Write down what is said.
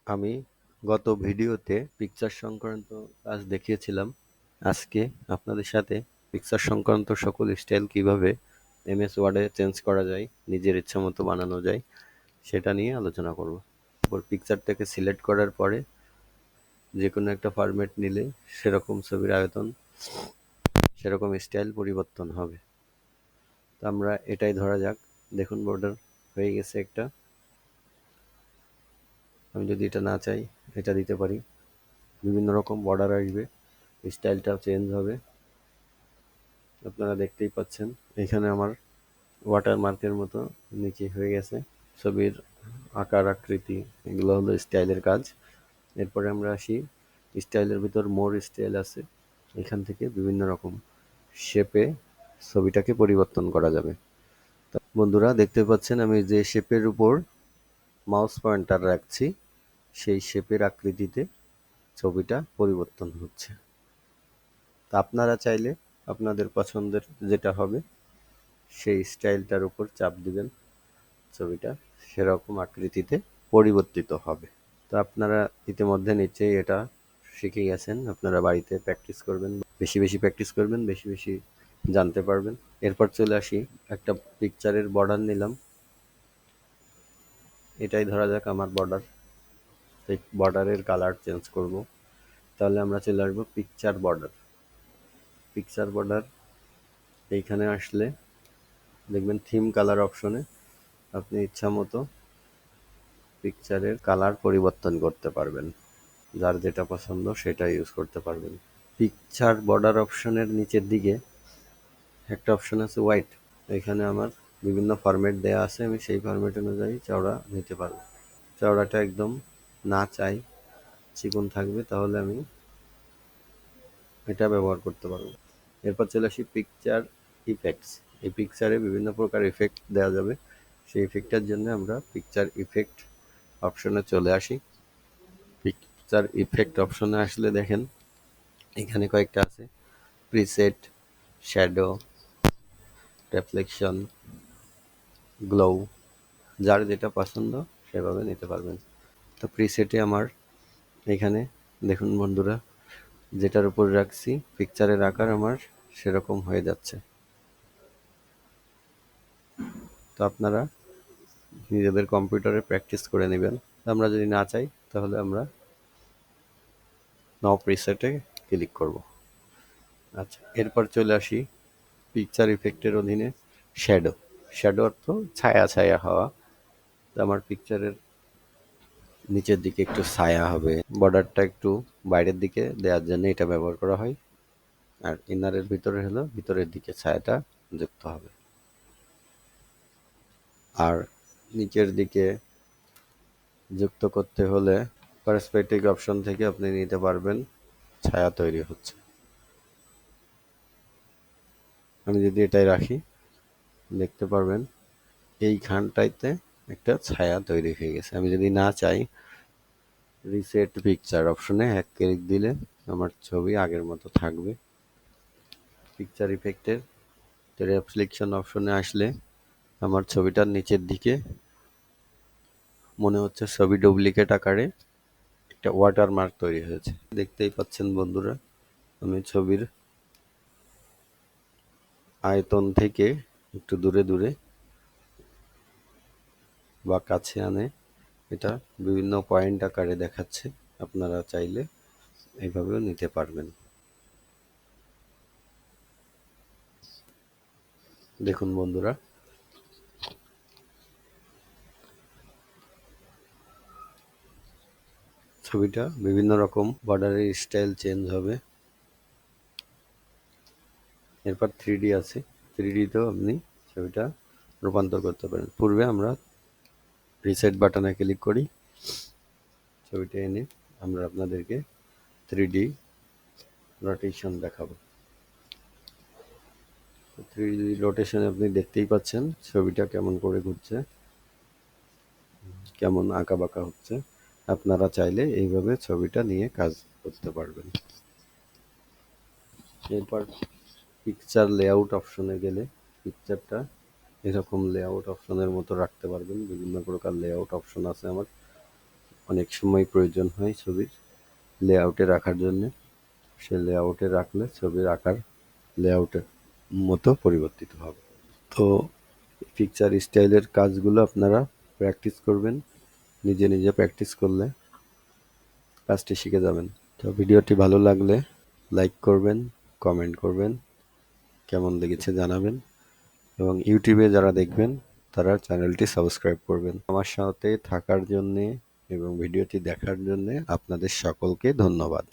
আমি গত ভিডিওতে পিকচার সংক্রান্ত কাজ দেখিয়েছিলাম। আজকে আপনাদের সাথে পিকচার সংক্রান্ত সকল স্টাইল কিভাবে এমএস ওয়ার্ডে চেঞ্জ করা যায়, নিজের ইচ্ছা মতো বানানো যায়, সেটা নিয়ে আলোচনা করব। তারপর পিকচারটাকে সিলেক্ট করার পরে যে কোনো একটা ফরম্যাট নিলে সেরকম ছবির আয়তন, সেরকম স্টাইল পরিবর্তন হবে। তো আমরা এটাই ধরা যাক। দেখুন বর্ডার হয়ে গেছে একটা। আমি যদি এটা না চাই, এটা দিতে পারি। বিভিন্ন রকম বর্ডার আসবে, স্টাইলটাও চেঞ্জ হবে। আপনারা দেখতেই পাচ্ছেন এখানে আমার ওয়াটারমার্কের মতো নিচে হয়ে গেছে। ছবির আকার আকৃতি এগুলো হলো স্টাইলের কাজ। এরপরে আমরা আসি, স্টাইলের ভিতর মোর স্টাইল আছে। এখান থেকে বিভিন্ন রকম শেপে ছবিটাকে পরিবর্তন করা যাবে। বন্ধুরা দেখতে পাচ্ছেন আমি যে শেপের উপর মাউস পয়েন্টার রাখছি সেই শেপের আকৃতিতে ছবিটা পরিবর্তন হচ্ছে। তা আপনারা চাইলে আপনাদের পছন্দের যেটা হবে সেই স্টাইলটার উপর চাপ দিবেন, ছবিটা সেরকম আকৃতিতে পরিবর্তিত হবে। তো আপনারা ইতিমধ্যে নিশ্চয়ই এটা শিখে গেছেন। আপনারা বাড়িতে প্র্যাকটিস করবেন, বেশি বেশি প্র্যাকটিস করবেন, বেশি বেশি জানতে পারবেন। এরপর চলে আসি, একটা পিকচারের বর্ডার নিলাম। এটাই ধরা যাক আমার বর্ডার। এই বর্ডারের কালার চেঞ্জ করব। তাহলে আমরা চলে আসবো পিকচার বর্ডার। পিকচার বর্ডার এইখানে আসলে দেখবেন থিম কালার অপশনে আপনি ইচ্ছা মতো পিকচারের কালার পরিবর্তন করতে পারবেন। যার যেটা পছন্দ সেটা ইউজ করতে পারবেন। পিকচার বর্ডার অপশনের নিচের দিকে একটা অপশন আছে হোয়াইট। এখানে আমার বিভিন্ন ফরম্যাট দেয়া আছে, আমি সেই ফরম্যাট অনুযায়ী চওড়া নিতে পারবো। চওড়াটা একদম না চাই চিকন থাকবে, তাহলে আমি এটা ব্যবহার করতে পারবো। এরপর চলে আসি পিকচার ইফেক্টস। এই পিকচারে বিভিন্ন প্রকার ইফেক্ট দেওয়া যাবে। সেই ইফেক্টটার জন্য আমরা পিকচার ইফেক্ট অপশনে চলে আসি। পিকচার ইফেক্ট অপশনে আসলে দেখেন এখানে কয়েকটা আছে, প্রিসেট, শ্যাডো, রিফ্লেকশন, গ্লো। যার যেটা পছন্দ সেভাবে নিতে পারবেন। তো প্রিসেটে আমার এখানে দেখুন বন্ধুরা, যেটার উপর রাখছি পিকচারের আকার আমার সেরকম হয়ে যাচ্ছে। তো আপনারা নিজেদের কম্পিউটারে প্র্যাকটিস করে নেবেন। আমরা যদি না চাই তাহলে আমরা নাও প্রিসেটে ক্লিক করব। আচ্ছা, এরপর চলে আসি পিকচার ইফেক্টের অধীনে শ্যাডো। শ্যাডো অর্থ ছায়া ছায়া হওয়া। তো আমার পিকচারের নিচের দিকে একটু ছায়া হবে, বর্ডারটা একটু বাইরের দিকে দেওয়ার জন্য এটা ব্যবহার করা হয়। আর ইনারের ভিতরে হলো ভিতরের দিকে ছায়াটা যুক্ত হবে। আর নিচের দিকে যুক্ত করতে হলে পার্সপেক্টিভ অপশন থেকে আপনি নিতে পারবেন, ছায়া তৈরি হচ্ছে। আমি যদি এটাই রাখি দেখতে পারবেন এইখানটাইতে একটা ছায়া তৈরি হয়ে গেছে। আমি যদি না চাই, রিসেট পিকচার অপশনে এক ক্লিক দিলে আমার ছবি আগের মতো থাকবে। পিকচার ইফেক্টের রিফ্লেকশন অপশনে আসলে আমার ছবিটার নিচের দিকে মনে হচ্ছে ছবি ডুপ্লিকেট আকারে একটা ওয়াটারমার্ক তৈরি হয়েছে। দেখতেই পাচ্ছেন বন্ধুরা, আমি ছবির আয়তন থেকে একটু দূরে দূরে বা কাছে আনে এটা বিভিন্ন পয়েন্ট আকারে দেখাচ্ছে। আপনারা চাইলে এইভাবেও নিতে পারবেন। দেখুন বন্ধুরা, ছবিটা বিভিন্ন রকম বর্ডারের স্টাইল চেঞ্জ হবে। এরপর 3D আছে, 3Dতেও আপনি ছবিটা রূপান্তর করতে পারেন। পূর্বে আমরা রিসেট বাটনে ক্লিক করি, ছবিটা এনে আমরা আপনাদেরকে 3D রোটেশন দেখাবো। 3D রোটেশনে আপনি দেখতেই পাচ্ছেন ছবিটা কেমন করে ঘুরছে, কেমন আঁকা বাঁকা হচ্ছে। আপনারা চাইলে এইভাবে ছবিটা নিয়ে কাজ করতে পারবেন। এরপর পিকচার লেআউট অপশনে গেলে পিকচারটা এরকম লেআউট অপশনের মতো রাখতে পারবেন। বিভিন্ন প্রকার লেআউট অপশন আছে আমার। অনেক সময় প্রয়োজন হয় ছবির লেআউটে রাখার জন্যে। সে লেআউটে রাখলে ছবির আকার লেআউটের মতো পরিবর্তিত হবে। তো পিকচার স্টাইলের কাজগুলো আপনারা প্র্যাকটিস করবেন। নিজে নিজে প্র্যাকটিস করলে কাজটি শিখে যাবেন। তো ভিডিওটি ভালো লাগলে লাইক করবেন, কমেন্ট করবেন, কেমন লেগেছে জানাবেন এবং ইউটিউবে যারা দেখবেন তারা চ্যানেলটি সাবস্ক্রাইব করবেন। আমার সাথে থাকার জন্যে এবং ভিডিওটি দেখার জন্যে আপনাদের সকলকে ধন্যবাদ।